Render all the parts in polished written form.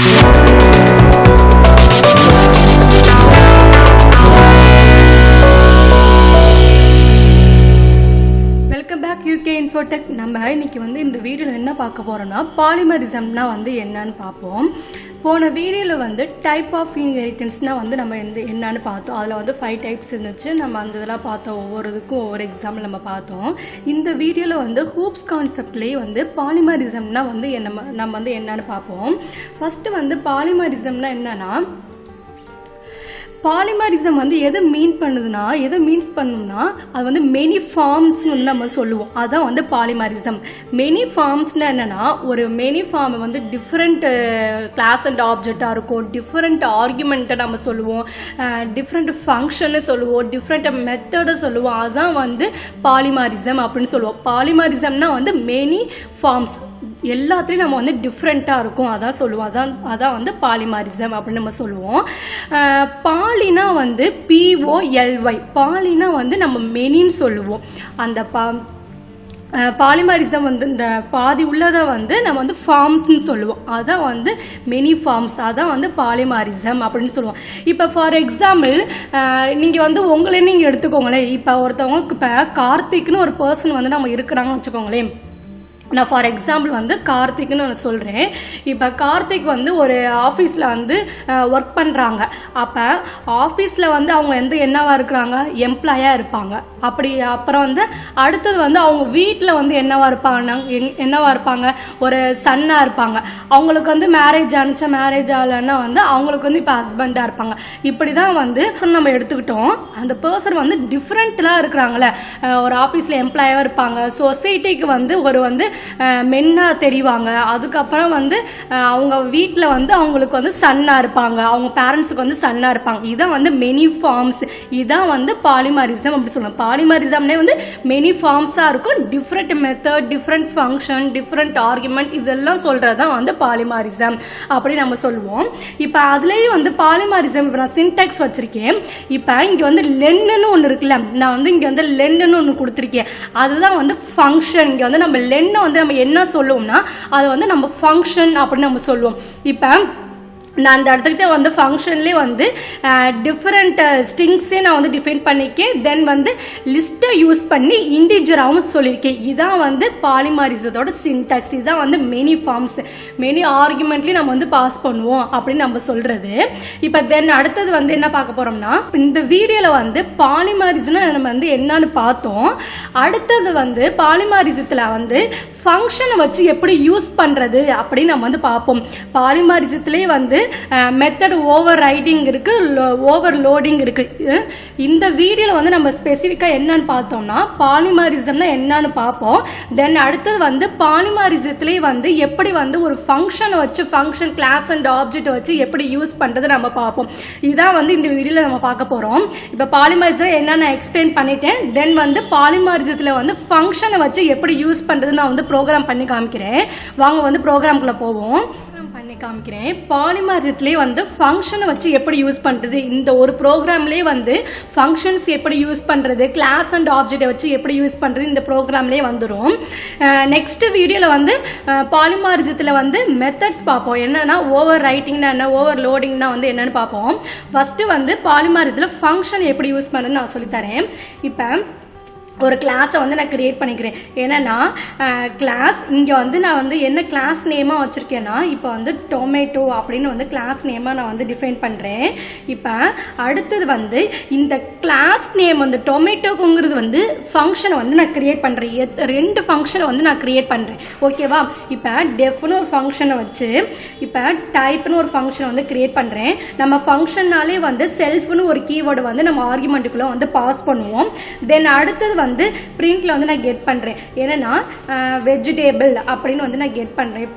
Welcome back UK Infotech. நம்ம இன்னைக்கு இந்த வீடியோவில் என்ன பார்க்க போகிறோம்னா பாலிமரிசம்னா என்னன்னு பார்ப்போம். போன வீடியோவில் டைப் ஆஃப் இன்ஹெரிட்டன்ஸ்னால் நம்ம என்னன்னு பார்த்தோம். அதில் 5 டைப்ஸ் இருந்துச்சு. நம்ம அந்த இதெல்லாம் பார்த்தோம். ஒவ்வொரு இதுக்கும் ஒவ்வொரு எக்ஸாம்பிள் நம்ம பார்த்தோம். இந்த வீடியோவில் ஹூப்ஸ் கான்செப்ட்லேயே பாலிமரிசம்னா நம்ம என்னன்னு பார்ப்போம். ஃபஸ்ட்டு பாலிமரிசம்னா என்னன்னா, பாலிமரிசம் எதை மீன் பண்ணுதுன்னா, எதை மீன்ஸ் பண்ணுன்னா அது மெனி ஃபார்ம்ஸ்னு நம்ம சொல்லுவோம். அதான் பாலிமரிசம். மெனி ஃபார்ம்ஸ்னா என்னென்னா, ஒரு many form different class and ஆப்ஜெக்டாக இருக்கும், டிஃப்ரெண்ட் ஆர்குமெண்ட்டை நம்ம சொல்லுவோம், டிஃப்ரெண்ட் ஃபங்க்ஷன்னு சொல்லுவோம், டிஃப்ரெண்ட் மெத்தடை சொல்லுவோம். அதுதான் பாலிமரிசம் அப்படின்னு சொல்லுவோம். பாலிமரிசம்னா மெனி ஃபார்ம்ஸ், எல்லாத்துலேயும் நம்ம டிஃப்ரெண்ட்டாக இருக்கும், அதான் சொல்லுவோம். அதான் பாலிமரிசம் அப்படின்னு நம்ம சொல்லுவோம். பாலினா POLY, பாலினா நம்ம மெனின்னு சொல்லுவோம். அந்த பாலிமரிசம் இந்த பாதி உள்ளதை நம்ம ஃபார்ம்ஸ்ன்னு சொல்லுவோம். அதான் மெனி ஃபார்ம்ஸ், அதான் பாலிமரிசம் அப்படின்னு சொல்லுவோம். இப்போ ஃபார் எக்ஸாம்பிள் நீங்கள் உங்களே நீங்கள் எடுத்துக்கோங்களேன். இப்போ ஒருத்தவங்களுக்கு இப்போ கார்த்திக்னு ஒரு பர்சன் நம்ம இருக்கிறாங்கன்னு வச்சுக்கோங்களேன். நான் ஃபார் எக்ஸாம்பிள் கார்த்திக்னு நான் சொல்கிறேன். இப்போ கார்த்திக் ஒரு ஆஃபீஸில் ஒர்க் பண்ணுறாங்க. அப்போ ஆஃபீஸில் அவங்க என்னவாக இருக்கிறாங்க, எம்ப்ளாயாக இருப்பாங்க. அப்படி அப்புறம் அடுத்தது அவங்க வீட்டில் என்னவாக இருப்பாங்க, ஒரு சன்னாக இருப்பாங்க. அவங்களுக்கு மேரேஜ் ஆனிச்சா, மேரேஜ் ஆகலைன்னா அவங்களுக்கு இப்போ ஹஸ்பண்டாக இருப்பாங்க. இப்படி தான் நம்ம எடுத்துக்கிட்டோம். அந்த பர்சன் டிஃப்ரெண்ட்லாம் இருக்கிறாங்களே, ஒரு ஆஃபீஸில் எம்ப்ளாயாக இருப்பாங்க, சொசைட்டிக்கு ஒரு மென்னாக தெரிவாங்க. அதுக்கப்புறம் அவங்க வீட்டில் அவங்களுக்கு சன்னாக இருப்பாங்க, அவங்க பேரண்ட்ஸுக்கு சன்னாக இருப்பாங்க. இதான் மெனி ஃபார்ம்ஸ், இதான் பாலிமரிசம் அப்படி சொல்லுவாங்க. பாலிமரிசம்னே மெனி ஃபார்ம்ஸாக இருக்கும். Different method, different function, different argument, இதெல்லாம் சொல்கிறது தான் பாலிமரிசம் அப்படி நம்ம சொல்லுவோம். இப்போ அதுலேயும் பாலிமரிசம் இப்போ நான் சின்டாக்ஸ் வச்சுருக்கேன். இப்போ இங்கே லென்னு ஒன்று இருக்குல்ல, நான் இங்கே லென்னு ஒன்று கொடுத்துருக்கேன். அதுதான் ஃபங்க்ஷன். இங்கே நம்ம லென்னை நம்ம என்ன சொல்லுவோம்னா, அதை நம்ம ஃபங்க்ஷன் அப்படின்னு நம்ம சொல்லுவோம். இப்போ நான் அந்த இடத்துக்கிட்ட ஃபங்க்ஷன்லேயே டிஃப்ரெண்ட் ஸ்ட்ரிங்ஸே நான் டிஃபைன் பண்ணியிருக்கேன். தென் லிஸ்ட்டை யூஸ் பண்ணி இன்டிஜராகவும் சொல்லியிருக்கேன். இதான் பாலிமரிசத்தோட சின்டாக்ஸ். இதுதான் மெனி ஃபார்ம்ஸ், மெனி ஆர்குமெண்ட்லேயும் நம்ம பாஸ் பண்ணுவோம் அப்படின்னு நம்ம சொல்கிறது. இப்போ தென் அடுத்தது என்ன பார்க்க போகிறோம்னா, இந்த வீடியோவில் பாலிமரிசம்னா நம்ம என்னன்னு பார்த்தோம். அடுத்தது பாலிமரிசத்தில் ஃபங்க்ஷனை வச்சு எப்படி யூஸ் பண்ணுறது அப்படின்னு நம்ம பார்ப்போம். பாலிமரிசத்துலேயே மெத்தட் ஓவர் ரைட்டிங் இருக்குது, ஓவர் லோடிங் இருக்குது. இந்த வீடியோவில் நம்ம ஸ்பெசிஃபிக்காக என்னன்னு பார்த்தோம்னா என்னன்னு பார்ப்போம். தென் அடுத்தது பாலிமரிசத்துலேயே எப்படி ஒரு ஃபங்க்ஷனை வச்சு, ஃபங்க்ஷன் கிளாஸ் அண்ட் ஆப்ஜெக்ட் வச்சு எப்படி யூஸ் பண்ணுறது நம்ம பார்ப்போம். இதான் இந்த வீடியோவில் நம்ம பார்க்க போகிறோம். இப்போ பாலிமரிசம் என்னென்ன எக்ஸ்பிளைன் பண்ணிட்டேன். தென் பாலிமரிசத்தில் ஃபங்க்ஷனை வச்சு எப்படி யூஸ் பண்ணுறது நான் ப்ரோக்ராம் பண்ணி காமிக்கிறேன். வாங்க ப்ரோக்ராம்குள்ளே போவோம். பண்ணி காமிக்கிறேன். பாலிமரிசத்துலேயே ஃபங்க்ஷனை வச்சு எப்படி யூஸ் பண்ணுறது, இந்த ஒரு ப்ரோக்ராம்லேயே ஃபங்க்ஷன்ஸ் எப்படி யூஸ் பண்ணுறது, கிளாஸ் அண்ட் ஆப்ஜெக்டை வச்சு எப்படி யூஸ் பண்ணுறது இந்த ப்ரோக்ராம்லேயே வந்துடும். நெக்ஸ்ட் வீடியோவில் பாலிமரிசத்தில் மெத்தட்ஸ் பார்ப்போம். என்னன்னா ஓவர் ரைட்டிங்னா என்ன, ஓவர் லோடிங்னா என்னென்னு பார்ப்போம். ஃபஸ்ட்டு பாலிமரிசத்தில் ஃபங்க்ஷன் எப்படி யூஸ் பண்ணுறதுன்னு நான் சொல்லித்தரேன். இப்போ ஒரு கிளாஸை நான் கிரியேட் பண்ணிக்கிறேன். ஏன்னா கிளாஸ் இங்கே நான் என்ன கிளாஸ் நேமாக வச்சுருக்கேன்னா, இப்போ டொமேட்டோ அப்படின்னு கிளாஸ் நேமாக நான் டிஃபைன் பண்ணுறேன். இப்போ அடுத்தது இந்த கிளாஸ் நேம் டொமேட்டோக்குங்கிறது ஃபங்க்ஷனை நான் கிரியேட் பண்ணுறேன். 2 ஃபங்க்ஷனை நான் கிரியேட் பண்ணுறேன். ஓகேவா? இப்போ டெஃப்னு ஒரு ஃபங்க்ஷனை வச்சு, இப்போ டைப்னு ஒரு ஃபங்க்ஷனை கிரியேட் பண்ணுறேன். நம்ம ஃபங்க்ஷன்னாலே செல்ஃப்னு ஒரு கீவேர்டு நம்ம ஆர்குமெண்ட்டுக்குள்ளே பாஸ் பண்ணுவோம். தென் அடுத்தது பிரிண்ட்ல நான் கெட் பண்றேன். ஏன்னா வெஜிடேபிள் அப்படின்னு நான் கெட் பண்றேன்.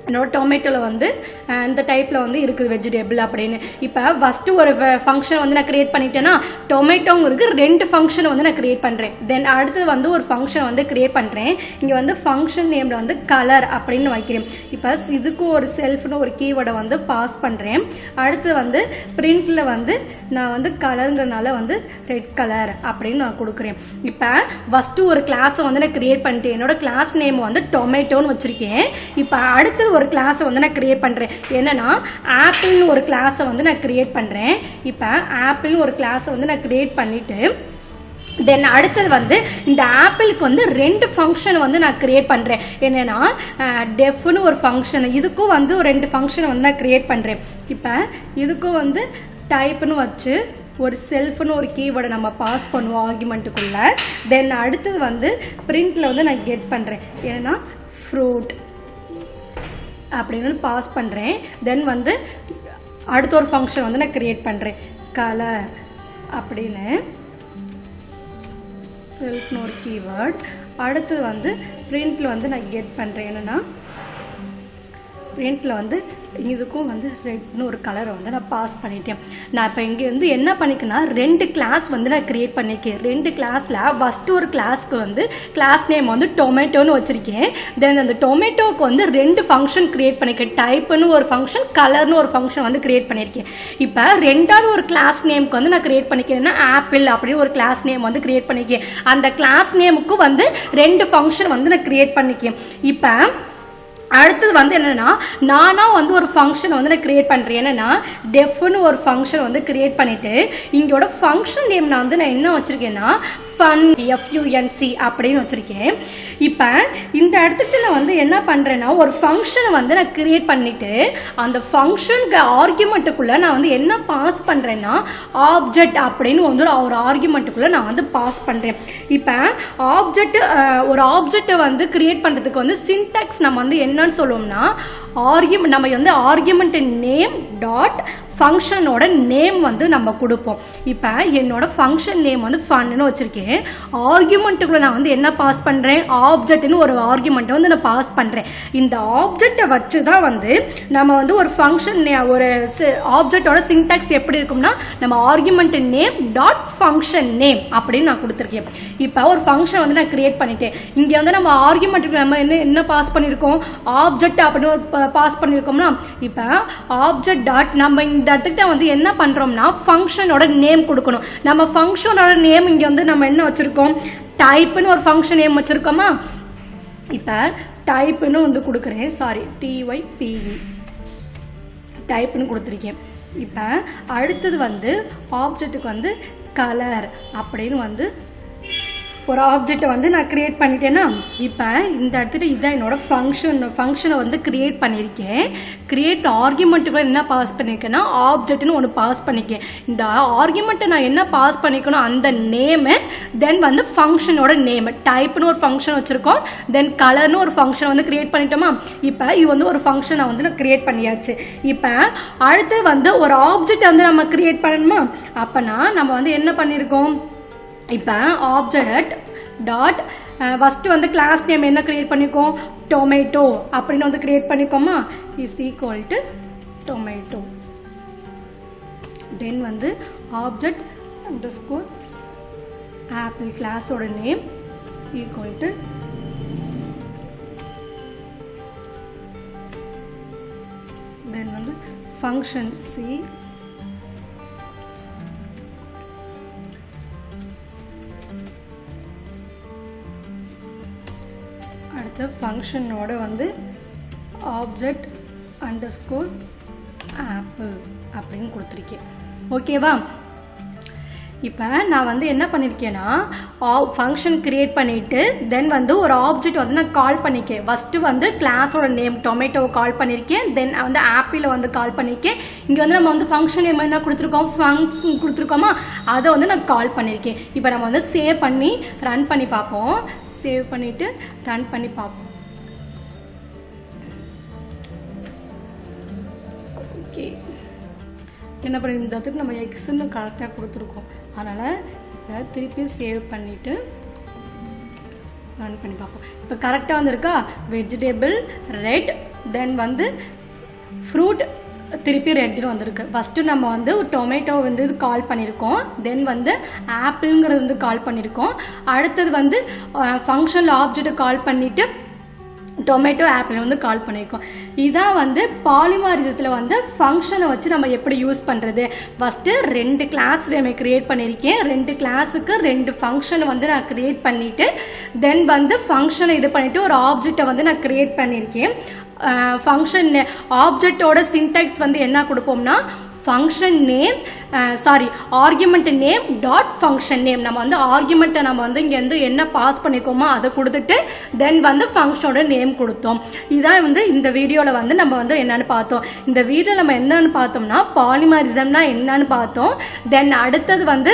என்னோட டொமேட்டோவில் இந்த டைப்பில் இருக்குது வெஜிடேபிள் அப்படின்னு. இப்போ ஃபஸ்ட்டு ஒரு ஃபங்க்ஷன் நான் க்ரியேட் பண்ணிட்டேன்னா, டொமேட்டோங்கிறது 2 ஃபங்க்ஷனை நான் க்ரியேட் பண்ணுறேன். தென் அடுத்தது ஒரு ஃபங்க்ஷன் க்ரியேட் பண்ணுறேன். இங்கே ஃபங்க்ஷன் நேமில் கலர் அப்படின்னு வைக்கிறேன். இப்போ இதுக்கும் ஒரு செல்ஃப்னு ஒரு கீவேர்டை பாஸ் பண்ணுறேன். அடுத்து பிரிண்டில் நான் கலருங்கிறதுனால ரெட் கலர் அப்படின்னு நான் கொடுக்குறேன். இப்போ ஃபஸ்ட்டு ஒரு கிளாஸை நான் க்ரியேட் பண்ணிட்டேன். என்னோட கிளாஸ் நேம் டொமேட்டோன்னு வச்சுருக்கேன். இப்போ அடுத்தது ஒரு கிளாஸை வந்து நான் கிரியேட் பண்ணுறேன். என்னன்னா ஆப்பிள்னு ஒரு கிளாஸை வந்து நான் கிரியேட் பண்ணுறேன். இப்போ ஆப்பிள்னு ஒரு கிளாஸை வந்து நான் கிரியேட் பண்ணிவிட்டு தென் அடுத்தது வந்து இந்த ஆப்பிளுக்கு வந்து 2 ஃபங்க்ஷன் வந்து நான் கிரியேட் பண்ணுறேன். என்னென்னா டெஃப்னு ஒரு ஃபங்க்ஷன், இதுக்கும் வந்து ஒரு 2 ஃபங்க்ஷன் வந்து நான் கிரியேட் பண்ணுறேன். இப்போ இதுக்கும் வந்து டைப்னு வச்சு ஒரு செல்ஃப்னு ஒரு கீவேர்டை நம்ம பாஸ் பண்ணுவோம் ஆர்குமெண்ட்டுக்குள்ளே. தென் அடுத்தது வந்து பிரிண்டில் வந்து நான் கெட் பண்ணுறேன். ஏன்னா ஃப்ரூட் அப்படின்னு பாஸ் பண்ணுறேன். தென் வந்து அடுத்த ஒரு ஃபங்க்ஷன் வந்து நான் கிரியேட் பண்ணுறேன், கலர் அப்படின்னு செல்ஃப்னு ஒரு கீவேர்ட். அடுத்தது வந்து பிரிண்டில் வந்து நான் கெட் பண்ணுறேன். என்னென்னா பிரிண்டில் வந்து இதுக்கும் வந்து ரெட்னு ஒரு கலரை வந்து நான் பாஸ் பண்ணிட்டேன். நான் இப்போ இங்கே வந்து என்ன பண்ணிக்கேன்னா 2 கிளாஸ் வந்து நான் கிரியேட் பண்ணியிருக்கேன். 2 கிளாஸில் ஃபஸ்ட்டு ஒரு கிளாஸ்க்கு வந்து கிளாஸ் நேம் வந்து டொமேட்டோன்னு வச்சுருக்கேன். தென் அந்த டொமேட்டோவுக்கு வந்து 2 ஃபங்க்ஷன் கிரியேட் பண்ணியிருக்கேன். டைப்புன்னு ஒரு ஃபங்க்ஷன், கலர்னு ஒரு ஃபங்க்ஷன் வந்து கிரியேட் பண்ணியிருக்கேன். இப்போ 2வது ஒரு கிளாஸ் நேமுக்கு வந்து நான் கிரியேட் பண்ணிக்கிறேன்னா ஆப்பிள் அப்படின்னு ஒரு கிளாஸ் நேம் வந்து கிரியேட் பண்ணியிருக்கேன். அந்த கிளாஸ் நேமுக்கு வந்து 2 ஃபங்க்ஷன் வந்து நான் கிரியேட் பண்ணிக்கேன். இப்போ அடுத்தது வந்து என்னென்னா நானாக வந்து ஒரு ஃபங்க்ஷனை வந்து நான் கிரியேட் பண்ணுறேன். என்னென்னா டெஃப்னு ஒரு ஃபங்க்ஷன் வந்து கிரியேட் பண்ணிவிட்டு இங்கோட ஃபங்க்ஷன் நேம் நான் வந்து நான் என்ன வச்சுருக்கேன்னா ஃபன் FUNC அப்படின்னு வச்சுருக்கேன். இப்போ இந்த இடத்துக்கு நான் வந்து என்ன பண்ணுறேன்னா ஒரு ஃபங்க்ஷனை வந்து நான் கிரியேட் பண்ணிவிட்டு அந்த ஃபங்க்ஷனுக்கு ஆர்குமெண்ட்டுக்குள்ளே நான் வந்து என்ன பாஸ் பண்ணுறேன்னா ஆப்ஜெக்ட் அப்படின்னு வந்து ஒரு ஆர்குமெண்ட்டுக்குள்ளே நான் வந்து பாஸ் பண்ணுறேன். இப்போ ஒரு ஆப்ஜெக்டை வந்து கிரியேட் பண்ணுறதுக்கு வந்து சின்டாக்ஸ் நம்ம வந்து என்னன்னு சொல்லுவோம்னா நம்ம வந்து ஆர்குமெண்ட் நேம் டாட் ஃபங்க்ஷனோட நேம் வந்து நம்ம கொடுப்போம். இப்போ என்னோட ஃபங்க்ஷன் நேம் வந்து ஃபன்னு வச்சுருக்கேன். ஆர்குமெண்ட்டுக்குள்ளே நான் வந்து என்ன பாஸ் பண்ணுறேன், ஆப்ஜெக்ட்னு ஒரு ஆர்குமெண்ட்டை வந்து நான் பாஸ் பண்ணுறேன். இந்த ஆப்ஜெக்டை வச்சு தான் வந்து நம்ம வந்து ஒரு ஃபங்க்ஷன் ஒரு ஆப்ஜெக்டோட சின்டாக்ஸ் எப்படி இருக்கும்னா நம்ம argument name dot function name அப்படின்னு நான் கொடுத்துருக்கேன். இப்போ ஒரு ஃபங்க்ஷன் வந்து நான் கிரியேட் பண்ணிட்டேன். இங்கே வந்து நம்ம ஆர்குமெண்ட்டுக்கு நம்ம என்ன பாஸ் பண்ணியிருக்கோம், ஆப்ஜெக்ட் அப்படின்னு ஒரு பாஸ் பண்ணியிருக்கோம்னா இப்போ ஆப்ஜெக்ட் டாட் நம்ம இந்த இடத்துக்கிட்ட வந்து என்ன பண்ணுறோம்னா ஃபங்க்ஷனோட நேம் கொடுக்கணும். நம்ம ஃபங்க்ஷனோட நேம் இங்கே வந்து நம்ம என்ன வச்சுருக்கோம், டைப்புன்னு ஒரு ஃபங்க்ஷன் நேம் வச்சுருக்கோமா. இப்போ டைப்புன்னு வந்து கொடுக்குறேன், சாரி TYPE டைப்புன்னு கொடுத்துருக்கேன். இப்போ அடுத்தது வந்து ஆப்ஜெக்ட்டுக்கு வந்து கலர் அப்படின்னு வந்து ஒரு ஆப்ஜெக்டை வந்து நான் கிரியேட் பண்ணிட்டேன்னா இப்போ இந்த இடத்துல இதான் என்னோட ஃபங்க்ஷனை வந்து கிரியேட் பண்ணியிருக்கேன். கிரியேட் ஆர்குமெண்ட்டுக்குள்ள என்ன பாஸ் பண்ணியிருக்கேன்னா ஆப்ஜெக்ட்னு ஒன்று பாஸ் பண்ணிக்கேன். இந்த ஆர்குமெண்ட்டை நான் என்ன பாஸ் பண்ணிக்கணும், அந்த நேமு, தென் வந்து ஃபங்க்ஷனோட நேமு, டைப்னு ஒரு ஃபங்க்ஷன் வச்சுருக்கோம், தென் கலர்னு ஒரு ஃபங்க்ஷன் வந்து கிரியேட் பண்ணிட்டோமா. இப்போ இது வந்து ஒரு ஃபங்க்ஷனை வந்து நான் கிரியேட் பண்ணியாச்சு. இப்போ அடுத்து வந்து ஒரு ஆப்ஜெக்ட் வந்து நம்ம கிரியேட் பண்ணணுமா. அப்போனா நம்ம வந்து என்ன பண்ணியிருக்கோம், இப்போ ஆப்ஜெக்ட் டாட் ஃபஸ்ட்டு வந்து கிளாஸ் நேம் என்ன கிரியேட் பண்ணிக்கோம், டொமேட்டோ அப்படின்னு வந்து கிரியேட் பண்ணிக்கோமா, is equal to tomato. Then வந்து ஆப்ஜெக்ட் அண்டர்ஸ்கோர் ஆப்பிள் கிளாஸோட நேம் ஈக்குவல் டு தென் வந்து ஃபங்க்ஷன் சி அடுத்த ஃபங்க்ஷனோட வந்து ஆப்ஜெக்ட் அண்டர்ஸ்கோர் ஆப்பிள் அப்படின்னு கொடுத்துருக்கேன். ஓகேவா. இப்போ நான் வந்து என்ன பண்ணியிருக்கேன்னா ஃபங்க்ஷன் கிரியேட் பண்ணிவிட்டு தென் வந்து ஒரு ஆப்ஜெக்ட் வந்து நான் கால் பண்ணியிருக்கேன். ஃபஸ்ட்டு வந்து கிளாஸோட நேம் டொமேட்டோவை கால் பண்ணியிருக்கேன், தென் வந்து ஆப்பிளை வந்து கால் பண்ணியிருக்கேன். இங்கே வந்து நம்ம வந்து ஃபங்க்ஷன் நேம் என்ன கொடுத்துருக்கோம், ஃபங்க்ஷன் கொடுத்துருக்கோமா, அதை வந்து நான் கால் பண்ணியிருக்கேன். இப்போ நம்ம வந்து சேவ் பண்ணி ரன் பண்ணி பார்ப்போம். சேவ் பண்ணிவிட்டு ரன் பண்ணி பார்ப்போம். ஓகே, என்ன பண்ணி இந்த இடத்துக்கு நம்ம எக்ஸ்ன்னு கரெக்டாக கொடுத்துருக்கோம். அதனால் இப்போ திருப்பி சேவ் பண்ணிவிட்டு ரன் பண்ணி பார்ப்போம். இப்போ கரெக்டாக வந்துருக்கா, வெஜிடபிள் ரெட், தென் வந்து ஃப்ரூட் திருப்பி ரெட்னு வந்திருக்கு. ஃபஸ்ட்டு நம்ம வந்து டொமேட்டோ வந்து கால் பண்ணியிருக்கோம், தென் வந்து ஆப்பிள்ங்கிறது வந்து கால் பண்ணியிருக்கோம். அடுத்தது வந்து ஃபங்க்ஷனில் ஆப்ஜெக்டை கால் பண்ணிவிட்டு டொமேட்டோ ஆப்பிள் வந்து கால் பண்ணியிருக்கோம். இதான் வந்து பாலிமாரிசத்தில் வந்து ஃபங்க்ஷனை வச்சு நம்ம எப்படி யூஸ் பண்ணுறது. ஃபஸ்ட்டு 2 கிளாஸ் நம்ம க்ரியேட் பண்ணியிருக்கேன். 2 கிளாஸுக்கு 2 ஃபங்க்ஷனை வந்து நான் க்ரியேட் பண்ணிவிட்டு தென் வந்து ஃபங்க்ஷனை இது பண்ணிவிட்டு ஒரு ஆப்ஜெக்டை வந்து நான் க்ரியேட் பண்ணியிருக்கேன். ஃபங்க்ஷன் ஆப்ஜெக்டோட சின்டாக்ஸ் வந்து என்ன கொடுப்போம்னா function name argument name dot function name. நம்ம வந்து ஆர்குமெண்ட்டை நம்ம வந்து இங்கேருந்து என்ன பாஸ் பண்ணிக்கோமோ அதை கொடுத்துட்டு தென் வந்து ஃபங்க்ஷனோட நேம் கொடுத்தோம். இதான் வந்து இந்த வீடியோவில் வந்து நம்ம வந்து என்னென்னு பார்த்தோம். இந்த வீடியோவில் நம்ம என்னென்னு பார்த்தோம்னா பாலிமாரிசம்னா என்னன்னு பார்த்தோம். தென் அடுத்தது வந்து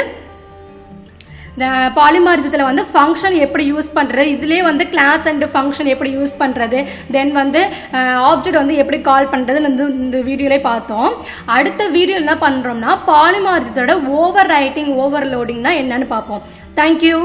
பாலிமாரிசத்தில் வந்து ஃபங்க்ஷன் எப்படி யூஸ் பண்ணுறது, இதுலேயே வந்து கிளாஸ் அண்ட் ஃபங்க்ஷன் எப்படி யூஸ் பண்ணுறது, தென் வந்து ஆப்ஜெக்ட் வந்து எப்படி கால் பண்ணுறதுன்னு இந்த வீடியோலே பார்த்தோம். அடுத்த வீடியோ என்ன பண்ணுறோம்னா பாலிமாரிசத்தோட ஓவர் ரைட்டிங் ஓவர்லோடிங்னா என்னன்னு பார்ப்போம். தேங்க்யூ.